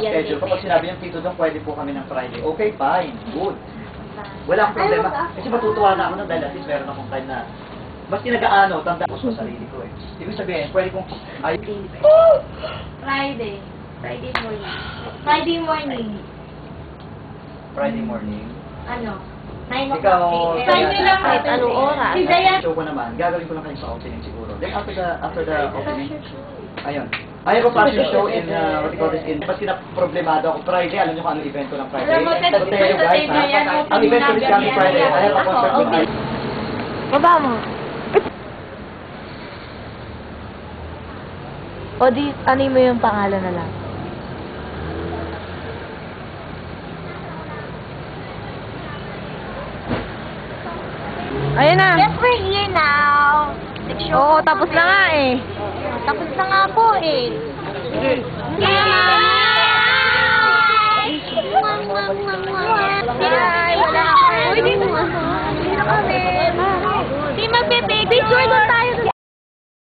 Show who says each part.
Speaker 1: schedule. Kapag sinabi niyang Tito Dong, pwede po kami ng Friday. Okay, fine. Good. Wala akong problema. Kasi matutuwa na ako na dahil at least meron akong time na mas tinagaano, tanda ko sa sarili ko eh. Ibig sabihin, pwede kong
Speaker 2: Friday. Friday morning. Friday morning.
Speaker 1: Friday morning.
Speaker 2: Ano? 9
Speaker 1: Ikaw,
Speaker 2: o'clock.
Speaker 1: Diana.
Speaker 2: Time lang kahit anong oras. Si Diana.
Speaker 1: Show ko naman, gagawin ko lang kayo sa opening siguro. Then after the opening, ayun. I have a fashion show in, what you call this, in, kasi na-problemado ako Friday, alam niyo kung anong event ko ng Friday.
Speaker 2: Alam mo,
Speaker 1: So tell you guys, ha, ang event ko is coming Friday. I have a concert with my...
Speaker 3: Baba mo. O di, ano mo yung pangalan na lang? Ayun na.
Speaker 2: Yes, we're here now.
Speaker 3: Oo, tapos na nga eh.
Speaker 2: Tapos na nga po eh.
Speaker 3: Sige.